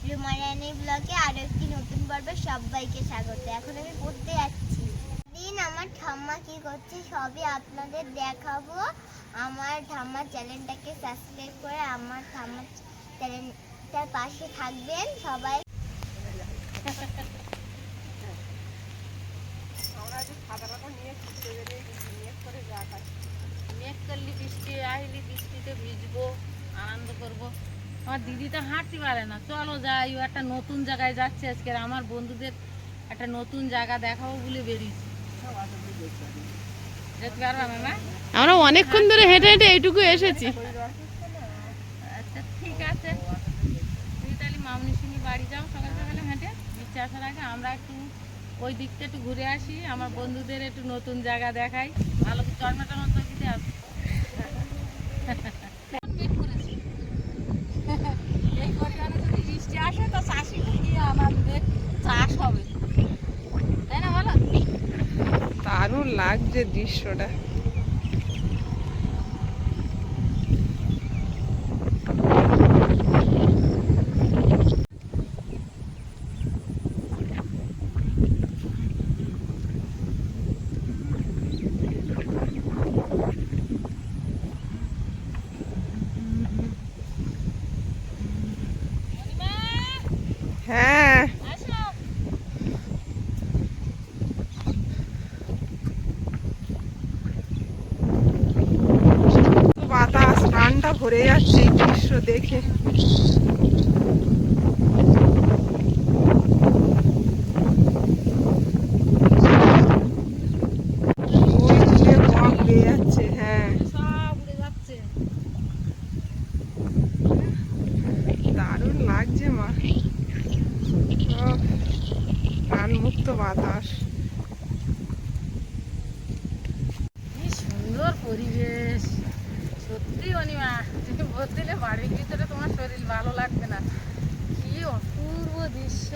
রুমারানি ব্লগে আরো একটি নতুন পর্বে সবাইকে স্বাগত। এখন আমি পড়তে যাচ্ছি। দিন আমার ঠাম্মা কি করছে সবই আপনাদের দেখাবো। আমার ঠাম্মার চ্যানেলটাকে সাবস্ক্রাইব করে আমার ঠাম্মার চ্যানেলটার পাশে থাকবেন সবাই। আমরা আজ খাতাটা নিয়ে ছুটতে গেলে মেঘ করে যা খাচ্ছি, মেঘ করলি বৃষ্টি আসলি বৃষ্টিতে ভিজবো, আনন্দ করবো। আমার দিদি তো হাঁটতে পারে না, চলো যাই, ও একটা নতুন জায়গায় যাচ্ছে আজকে। আমার বন্ধুদের একটা নতুন জায়গা দেখাবো বলে বেরিয়েছি। যেতে পারবা মামা? আমরা অনেকক্ষণ ধরে হেঁটে হেঁটে এইটুকু এসেছি। আচ্ছা ঠিক আছে, তুই তাহলে মামনি শুনি বাড়ি যাও সকাল সকালে হেঁটে, ইচ্ছে আসার আগে আমরা একটু ওই দিকটা একটু ঘুরে আসি, আমার বন্ধুদের একটু নতুন জায়গা দেখাই। ভালো চরমাটা মতো দিতে আসবে। এই পরিমাণে যদি বৃষ্টি আসে তো চাষি কি আমাদের চাষ হবে, তাই না বলো? দারুণ লাগছে দৃশ্যটা। হ্যাঁ, বাতাস প্রাণটা ভরে যাচ্ছে এই দৃশ্য দেখে। ওই দূরে বক বেয়ে যাচ্ছে। হ্যাঁ, সব উড়ে যাচ্ছে। দারুণ লাগছে মা, প্রাণ মুক্ত বাতাস। কি সুন্দর পরিবেশ সত্যি অনিমা, তুমি বলছিলে বাড়ির ভিতরে তোমার শরীর ভালো লাগবে না। কি অপূর্ব দৃশ্য,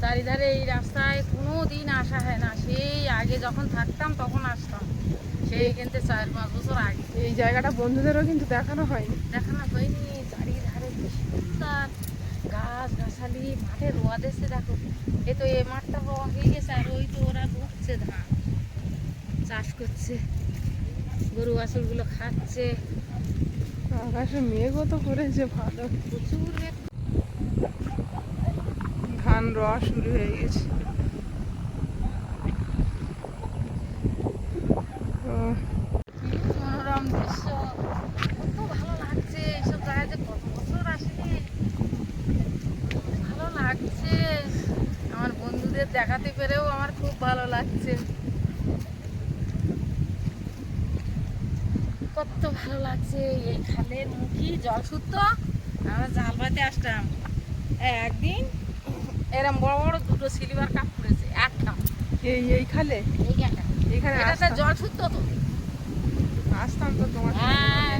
চারিধারে এই রাস্তায় কোনো দিন আসা হয় না। সেই আগে যখন থাকতাম তখন আসতাম, সেই কিন্তু 4-5 বছর আগে। এই জায়গাটা বন্ধুদেরও কিন্তু দেখানো হয়নি। দেখানো হয়নি, চারিধারে কি সুন্দর গাছ গাছালি, মাঠে রোয়া দেশে দেখো। এই তো এই মাঠটা রোয়া হয়ে গেছে, আর ওই তো ওরা রুখছে ধান, চাষ করছে, গরু বাছুরগুলো খাচ্ছে। আকাশে মেঘও তো করেছে ভালো, প্রচুর মেঘ। ধান রোয়া শুরু হয়ে গেছে। কি মনোরম দৃশ্য, কত ভালো লাগছে। এইসব জায়গায় যে কত বছর আসেনি, ভালো লাগছে। আমার বন্ধুদের দেখাতে পেরেও আমার খুব ভালো লাগছে, কত ভালো লাগছে। এই খালের মুখী জল শুদ্ধ, আমরা জাল পাতে আসতাম। একদিন এরম বড় বড় দুটো সিলভার কাপ পড়েছে একটা, এই খালে এই একটা, এখানে এটাতে জল শুদ্ধ তো। আসতাম তো তোমার সাথে। হ্যাঁ,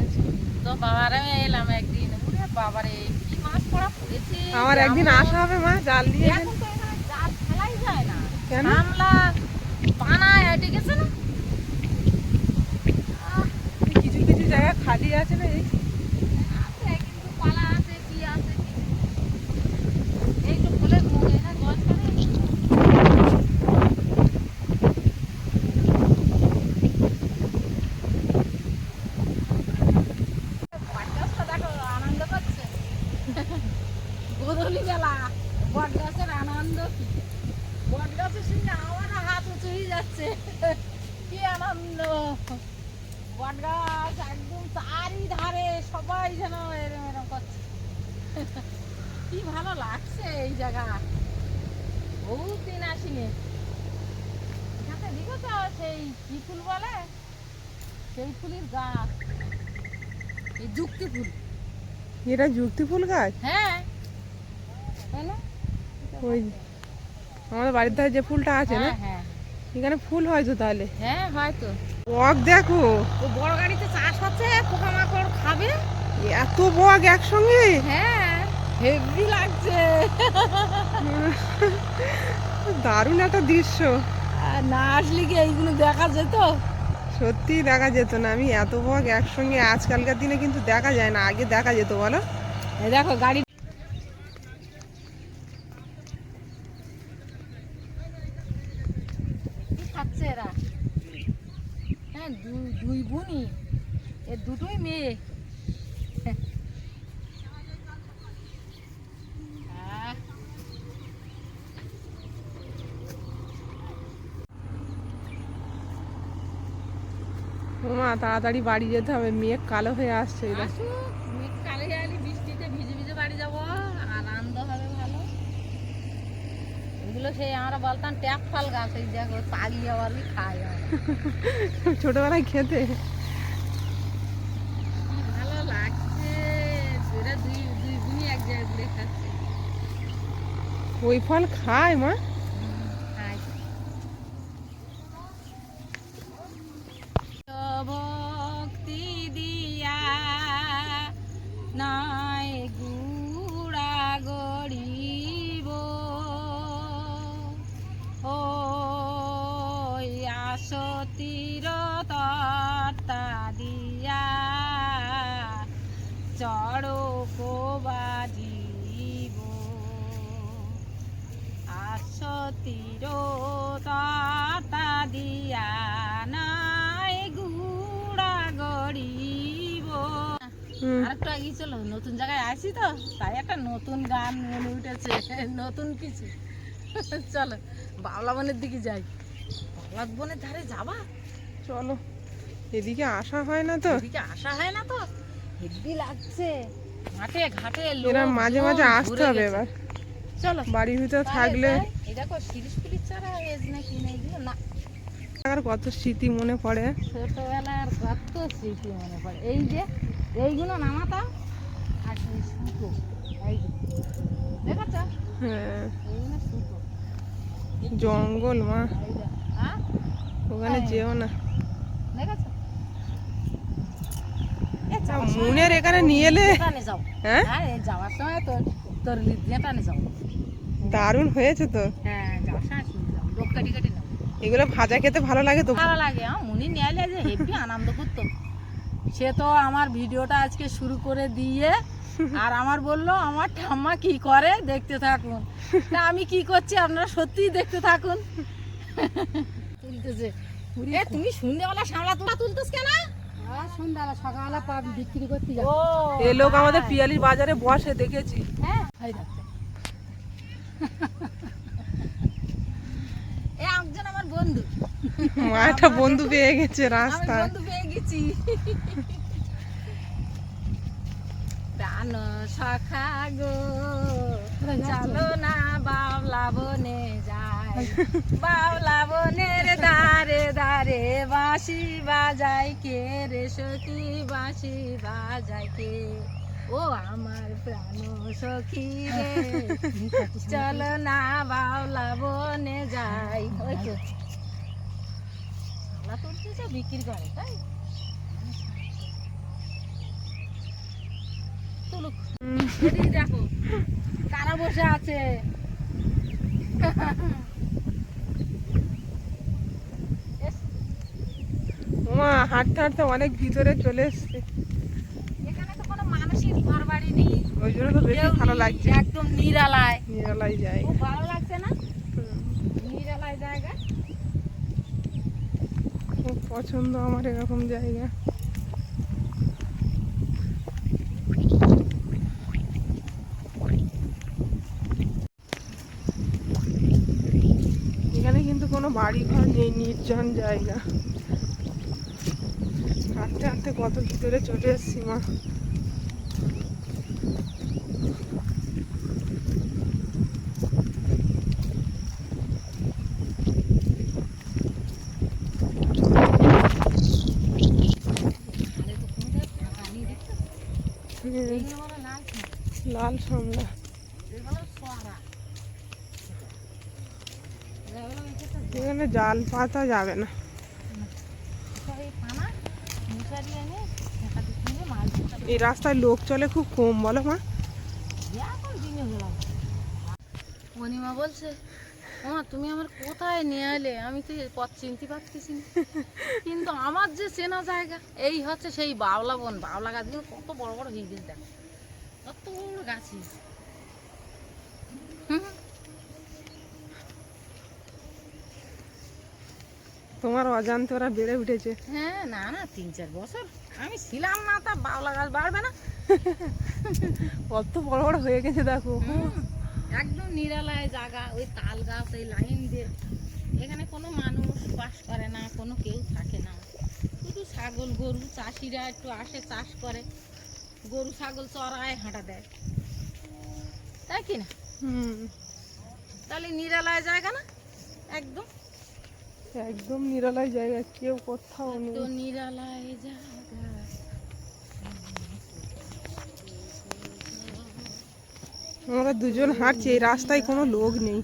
তো বাবার আমি এলাম একদিন, ওরে বাবারে কি মাছ পড়া পড়েছে। আমার একদিন আসা হবে মা, জাল নিয়ে। এখন তো এখানে জাল ফেলাই যায় না, কেন? আমলা পানায় হেঁটে গেছে না। কিছু কিছু জায়গা খালি আছে না, এই আছে কিন্তু পালা আছে, কি আছে এই তো ফুলের মুখ, এখানে জল ছাড়ে। বটগাছটা দেখো আনন্দ করছে, গোধূলি বেলা বটগাছের আনন্দ কি, বটগাছের সঙ্গে আমার হাত উঁচু হয়ে যাচ্ছে। কি আনন্দ, বটগাছ একদম চারিধারে সবাই যেন এরম এরম করছে। কি ভালো লাগছে এই জায়গা, বহুত দিন আসিনি। এখানে দিকে তো সেই কি ফুল বলে, সেই ফুলের গাছ, এই যুক্তি ফুল। এটা যুক্তি ফুল গাছ। হ্যাঁ, তাই না? ওই আমাদের বাড়ির ধারে যে ফুলটা আছে না, হ্যাঁ হ্যাঁ এখানে ফুল হয়তো তাহলে। হ্যাঁ, হয়তো। বক দেখো, ও বড় গাড়িতে চাষ হচ্ছে, পোকামাকড় খাবে। এত বক একসঙ্গে। হ্যাঁ, হেভি লাগছে। দারুণ একটা দৃশ্য। আর না আসলে কি এইগুলো দেখা যেত? সত্যি দেখা যেত না। আমি এত বক একসঙ্গে আজকালকার দিনে কিন্তু দেখা যায় না, আগে দেখা যেত বলো। এই দেখো গাড়ি গুণী, এ দুটোই মেয়ে। আহ, ওমা তাড়াতাড়ি বাড়ি যেতে হবে, মেঘ কালো হয়ে আসছে এই দেখ। আসুক, মেঘ কালে আলি বৃষ্টিতে ভিজে ভিজে বাড়ি যাবো, আনন্দ হবে ভালো। এগুলো সেই আমরা বলতাম ট্যাপ ফল গাছ, এই দেখো পালিয়ে আবার খাই আমরা। ছোটবেলায় খেতে কি ভালো লাগছে, এরা দুই দুই বোনই এক জায়গায় ঘুরে খাচ্ছে। ওই ফল খায় মা? খাই। ভক্তি দিয়া নাই গুড়া গড়িব, ও আসতির তত্তা দিয়া চড়ক বাজিব, আসতির তত্তা দিয়া নাই গুড়া গড়িব। আরেকটু আগে চলো, নতুন জায়গায় আসি তো তাই একটা নতুন গান মনে উঠেছে, নতুন কিছু। চলো বাবলা বনের দিকে যাই। বাবলা বনের ধারে যাবা? চলো, এদিকে আসা হয় না তো। এদিকে আসা হয় না তো, হেব্বি লাগছে। মাঠে ঘাটে এরা লোক মাঝে মাঝে জন আসতে ভরে হবে গেছে। এবার, চলো বাড়ির ভিতর তাহলে থাকলে। যাই। এই দেখো শিরিষ পিরিষ চারা এজ নাকি না, এগুলো না। আর কত স্মৃতি মনে পড়ে। ছোটবেলার কত স্মৃতি মনে পড়ে। এই যে এইগুলো নামাতাম, আর সেই সুতো, এই যে দেখেছ, হ্যাঁ, এইগুলো সুতো। জঙ্গল মা, এই যে, হ্যাঁ ওখানে যেও না। দেখেছ? এ যাওয়ার সময় মুনের এখানে নিয়ে এলে। টানে যাও। হ্যাঁ, হ্যাঁ এই যাওয়ার সময় তোর লিদ দিয়ে টানে যাও। দারুণ হয়েছে তো। হ্যাঁ যাওয়ার সময় শুনে যাও, লোক কাটি কাটি নাও। এগুলো ভাজা খেতে ভালো লাগে তো। ভালো লাগে, মুনি নিয়ে এলে যে হেব্বি আনন্দ করতো। সে তো আমার ভিডিওটা আজকে শুরু করে দিয়ে আর আমার বললো আমার ঠাম্মা কি করে দেখতে থাকুন। তা আমি কি করছি আপনারা সত্যিই দেখতে থাকুন। তুলতেছে। এ তুমি সন্ধ্যেবেলা সামলা তোলা তুলতেছ কেন? সন্ধ্যাবেলা সকালবেলা বিক্রি করতে যাবো। এ লোক আমাদের পিয়ালির বাজারে বসে দেখেছি। হ্যাঁ এ একজন আমার বন্ধু। মা একটা বন্ধু পেয়ে গেছে আমি রাস্তায়। বন্ধু পেয়ে গেছি। প্রাণ সখা গো চলো না বাবলা বনে যাই, বাবলা বনের দারে দারে বাঁশি বাজাই কে রে সখী, বাঁশি বাজাই কে, ও আমার প্রাণ সখী রে চলো না বাবলা বনে যাই। ওই তো শালা তুলতেছে বিক্রি করে তাই তুলুক। এদিকে দেখো কারা বসে আছে। মা হাঁটতে হাঁটতে অনেক ভিতরে চলে এসছে, এখানে তো কোনো মানুষের ঘর বাড়ি নেই, ওই জন্য তো বেশি কেউ ভালো নেই, লাগছে। একদম নিরালায়, নিরালাই যায়। খুব ভালো লাগছে না? নিরালায় জায়গা। খুব পছন্দ আমার এরকম জায়গা। এখানে কিন্তু কোনো বাড়ি ঘর নেই, নির্জন জায়গা। হাঁটতে হাঁটতে কত ভিতরে চলে এসছি মা। আরে তো কোনো জায়গায় ফাঁকা নেই দেখছো? এইগুলো বলে লাল শাক, লাল সামলা। এগুলো সোয়ারা। এগুলো হচ্ছে এখানে জাল পাতা যাবে না। সব এই পানা মশারি এনে ঠেকাতে কিনে মাছ ধরতে হবে। এই রাস্তায় লোক চলে খুব কম, বলো মা। এখন দিনে গেলাম। অনিমা বলছে ওমা তুমি আমার কোথায় নিয়ে এলে, আমি তো পথ চিনতে পারতেছি না। কিন্তু আমার যে চেনা জায়গা এই হচ্ছে সেই বাবলা বন। বাবলা গাছগুলো কত বড় বড় হয়ে গেছে দেখ, কত বড় গাছ হয়েছে। তোমার অজান্তে ওরা বেড়ে উঠেছে। হ্যাঁ, না না 3-4 বছর আমি ছিলাম না, তা বাউলা গাছ বাড়বে না? কত বড় বড় হয়ে গেছে দেখো। একদম নিরালায় জায়গা, ওই তাল গাছ এই লাইন দিয়ে। এখানে কোনো মানুষ বাস করে না, কোনো কেউ থাকে না, শুধু ছাগল গরু। চাষিরা একটু আসে, চাষ করে, গরু ছাগল চড়ায়, হাঁটা দেয়, তাই কি না? তাহলে নিরালায় জায়গা না, একদম একদম নিরালায় জায়গা, কেউ কোথাও নেই। তো নিরালায় জায়গা। আমরা দুজন হাঁটছি, এই রাস্তায় কোনো লোক নেই,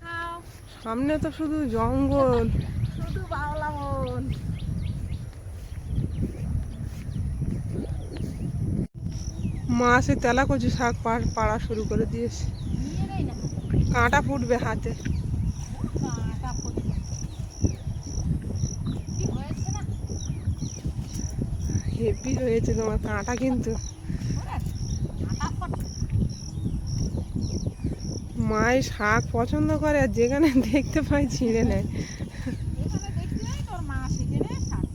খাও, সামনে তো শুধু জঙ্গল। শুধু বাউলা মন। মা সে তেলা কচু শাক পাড়া শুরু করে দিয়েছে। নিয়ে নেই না, কাঁটা ফুটবে হাতে। কাঁটা ফুটে কি হয়েছে না? হেভি হয়েছে তোমার কাঁটা, কিন্তু কাঁটা ফুটে। মায়ের শাক পছন্দ করে, আর যেখানে দেখতে পাই ছিঁড়ে নেয়। এখানে দেখতে নাই তোর মা সেখানে শাক,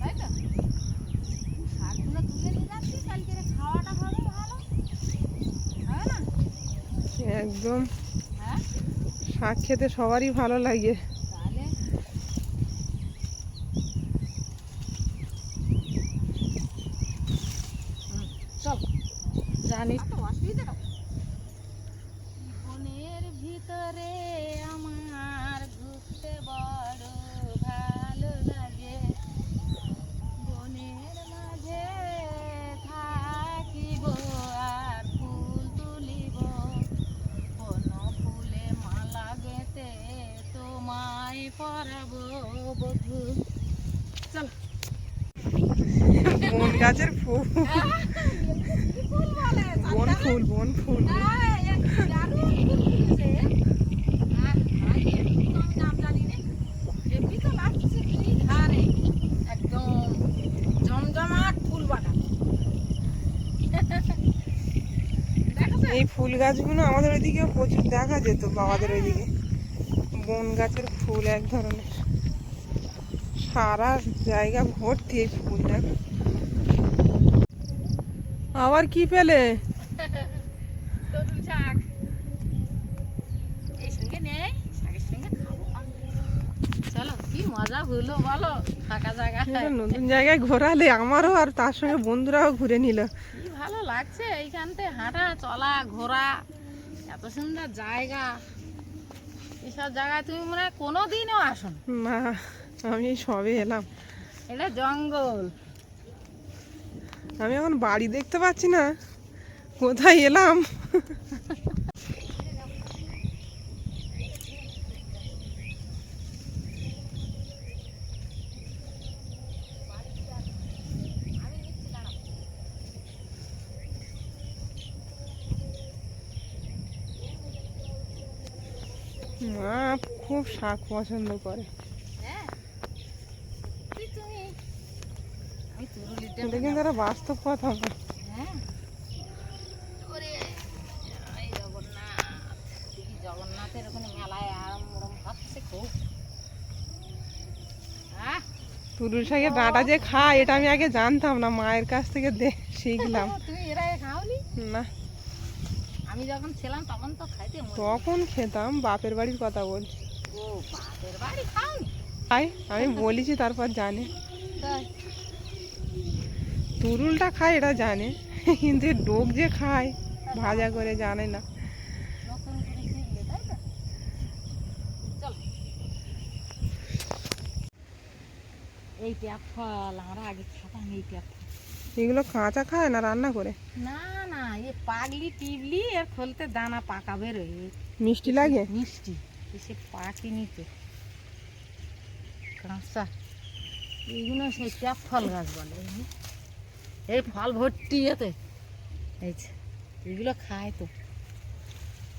তাই তো? শাকগুলো তুলে নিয়ে যাচ্ছি, কালকে খাওয়াটা হবে ভালো, হবে না? একদম হ্যাঁ, শাক খেতে সবারই ভালো লাগে। তাহলে চল, জানিস তো অসুবিধা না। বনের ভিতরে আমার ঘুরতে বড় ভালো লাগে, বনের মাঝে থাকিব আর ফুল তুলিব, কোন ফুলে মালা গেতে তোমায় পরাবো বধূ। চল, বন গাছের ফুল, ফুল বলে বন ফুল, বন ফুল। একদম জমজমাট ফুল বাগান। এই ফুল গাছগুলো আমাদের ওইদিকে প্রচুর দেখা যেত, বাবাদের ওইদিকে। বন গাছের ফুল এক ধরনের, সারা জায়গা ভর্তি এই ফুল। দেখো আবার কি পেলে? তরুণ শাক এই সঙ্গে নেই, শাকের সঙ্গে খাবো। চলো, কি মজা হলো বলো, ফাঁকা জায়গা। এটা নতুন জায়গায় ঘোরালে আমারও, আর তার সঙ্গে বন্ধুরাও ঘুরে নিল। কি ভালো লাগছে এইখানতে হাঁটা চলা ঘোরা, এত সুন্দর জায়গা। এসব জায়গায় তুমি মনে হয় কোনোদিনও আসো না। না, আমি সবে এলাম। এটা জঙ্গল। আমি এখন বাড়ি দেখতে পাচ্ছি না, কোথায় এলাম। মা খুব শাক পছন্দ করে। হ্যাঁ, তুমি আমি তুরুলিটা এটা কিন্তু একটা বাস্তব কথা। হ্যাঁ, ওরে এই জগন্নাথ, দেখি জগন্নাথের ওখানে মেলায় আরাম ওরম খাচ্ছে খুব। হ্যাঁ, তুরুল শাকের ডাঁটা যে খায়, এটা আমি আগে জানতাম না, মায়ের কাছ থেকে শিখলাম। তুমি এর আগে খাওনি? না, আমি যখন ছিলাম তখন তো খাইতে তখন খেতাম, বাপের বাড়ির কথা বলছি। ও, বাপের বাড়ি খাওনি? খাই, আমি বলেছি তারপর জানে। তাই? তুরুলটা খায় এটা জানে, কিন্তু এর ডোক যে খায় ভাজা করে জানে না। নতুন করে শিখলে, তাই তো? চল, এই ট্যাপ ফল আমরা আগে খেতাম, এই ট্যাপ ফল। এগুলো কাঁচা খায় না রান্না করে? না না, এ পাগলি টিবলি এর খোলতে দানা পাকা বেরোয়, মিষ্টি লাগে? মিষ্টি, এসে পাকিনি তো, কাঁচা। এইগুলো সেই ট্যাপ ফল গাছ বলে। এই ফল ভর্তি এতে, এই যে, এগুলো খায় তো।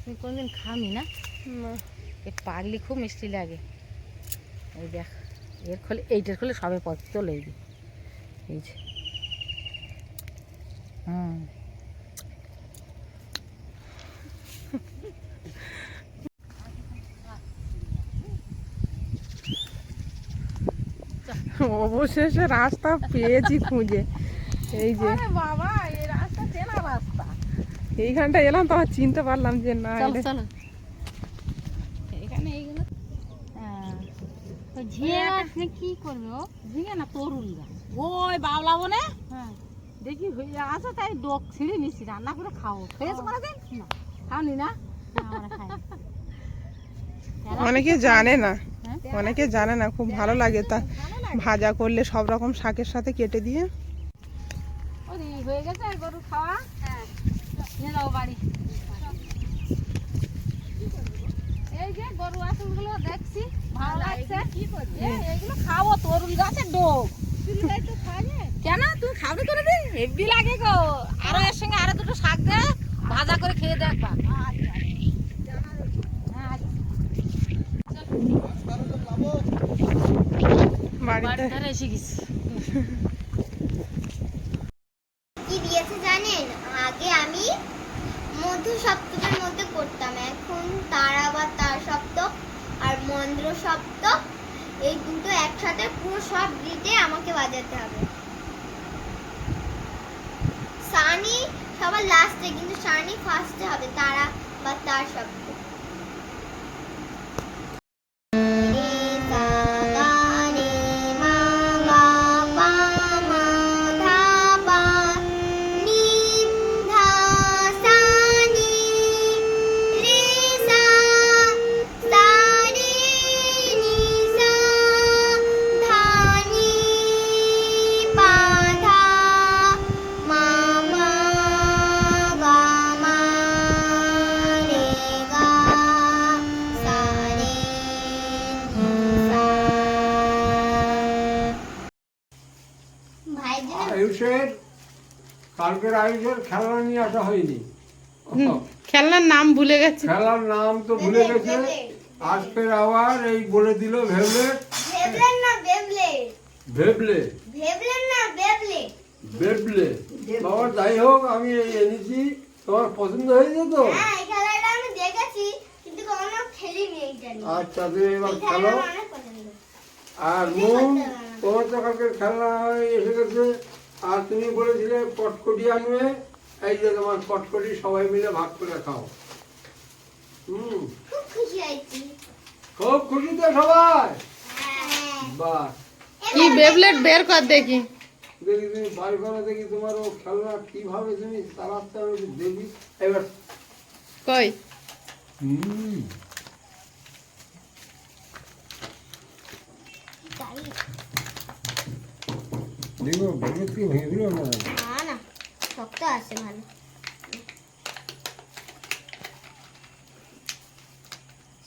তুই কোনদিন খাবি না? না। এই পাগলি খুব মিষ্টি লাগে। এই দেখ, এর খোলে, এইটার খোলে সবে পথ চলে এই যে, এই যে। হুম, অবশেষে রাস্তা পেয়েছি খুঁজে। এই যে আরে বাবা, এই রাস্তা চেনা রাস্তা। এইখানটা এলাম তো চিনতে পারলাম যে না চলো এটা- চলো, এখানে এইগুলো ঝিঙে গাছ নিয়ে কি করবে ও? ঝিঙে না, তরুল গাছ। ওই বাবলা বনে দেখি হয়ে আছে, তাই ডোক ছিঁড়ে নিচ্ছি, রান্না করে খাও। খেয়েছো কোনোদিন? না, খাওনি না? আমরা খাই। অনেকে জানে না, হ্যাঁ? অনেকে জানে না, খুব ভালো লাগে তা ভালো লাগে। ভাজা করলে সব রকম শাকের সাথে কেটে দিয়ে। ওরে হয়ে গেছে গরু খাওয়া। হ্যাঁ, নিয়ে যাও বাড়ি। এই যে গরু আসলগুলো দেখছি, ভালো লাগছে। কি করবে এইগুলো? খাবো, তরুল গাছের ডোক। কেন তুমি খাবে করে দিন? হেভি লাগে গো। আরো এর সঙ্গে আরো দুটো শাক দে, ভাজা করে খেয়ে দেখবা। হ্যাঁ, বাড়িতে বাড়ির ধারে এসে গেছি। কি দিয়েছে জানেন? আগে আমি মধু সপ্তকের মধ্যে করতাম, এখন তারা বা তার সপ্তক আর মন্দ্র সপ্তক, এই দুটো একসাথে পুরো সব গিটে আমাকে বাজাতে হবে। সানি সবার লাস্টে, কিন্তু সানি ফার্স্টে হবে, তারা বা তার সপ্তক। আয়ুষের কালকের আয়ুষের খেলনা নিয়ে আসা হয়নি। খেলনার নাম ভুলে গেছি। খেলার নাম তো ভুলে গেছে, আজকের আবার এই বলে দিল ভেবলেট। ভেবলেন না বেবলেট, ভেবলে ভেবলেন না বেবলেট। ভেবলে বাবা, যাই হোক আমি এই এনেছি, তোমার পছন্দ হয়েছে তো? হ্যাঁ, এই খেলাটা আমি দেখেছি কিন্তু কখনো খেলিনি এইটা নিয়ে। আচ্ছা, তুমি এবার এই খেলো। খেলাটা আমার অনেক পছন্দ। আর নুন, তোমার তো কালকের খেলনা এসে গেছে, আর তুমি বলেছিলে কটকটি আনবে, এই যে তোমার কটকটি, সবাই মিলে ভাগ করে খাও। খুব খুশি হয়েছি। খুব খুশি তো সবাই? হ্যাঁ। বাহ, কি বেবলেট বের কর দেখি। দেখি তুমি বার করো, দেখি তোমার ও খেলনা কিভাবে তুমি চালাচ্ছ, আমি একটু দেখি এবার। কই দেখো ভেঙে কি ভেঙে দিল না? না না, শক্ত আছে ভালো।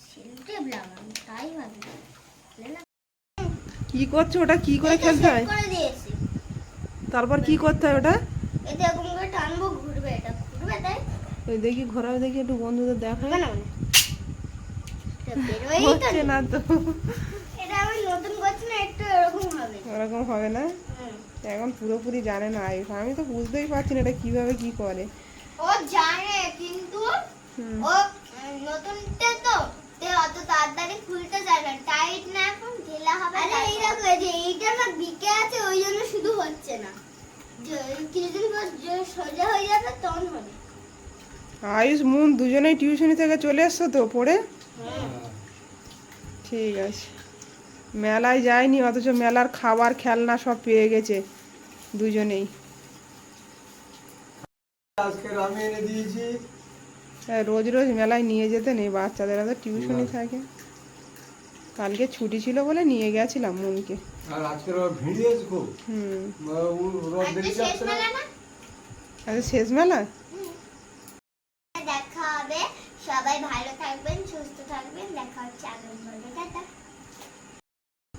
সেলটেপ লাগানো, তাই ভালো। কি করছো ওটা? কি করে খেলতে হয়? করে দিয়েছি। তারপর কি করতে হয় ওটা? এটা এরকম করে টানবো, ঘুরবে, এটা ঘুরবে, তাই ওই দেখি ঘোরাও, দেখি একটু বন্ধুদের দেখো। হবে না মানে? এটা বেরোয়ই তো হচ্ছে না। না তো, এটা আমি নতুন করছি না, একটু এরকম হবে। ওরকম হবে না। হুম। এখন পুরোপুরি জানে না আয়ুষ, আমি তো বুঝতেই পারছি না এটা কিভাবে কি করে। ও জানে কিন্তু হুম। ও নতুনটা তো, তে অত তাড়াতাড়ি খুলতে চায় না, টাইট না, এখন ঢিলা হবে। আরে এই দেখো, এই যে এইটা না বিকে আছে, ওই জন্য শুধু হচ্ছে না, যে কিছুদিন পর যে সোজা হয়ে যাবে তখন হবে। আয়ুষ মুন দুজনেই টিউশনি থেকে চলে এসছো তো পড়ে? ঠিক আছে। মেলায় যায়নি, অথচ মেলার খাবার খেলনা সব পেয়ে গেছে দুজনেই। আজকে আমি এনে দিয়েছি। রোজ রোজ মেলায় নিয়ে যেতে নেই, বাচ্চাদের তো টিউশনি থাকে। কালকে ছুটি ছিল বলে নিয়ে গেছিলাম মুনকে। আর আজকের আবার ভিড়িয়েছে খুব। হুম। রোদ আজকে বেরিয়ে শেষ যাচ্ছে না। মেলা না? আচ্ছা, শেষ মেলা?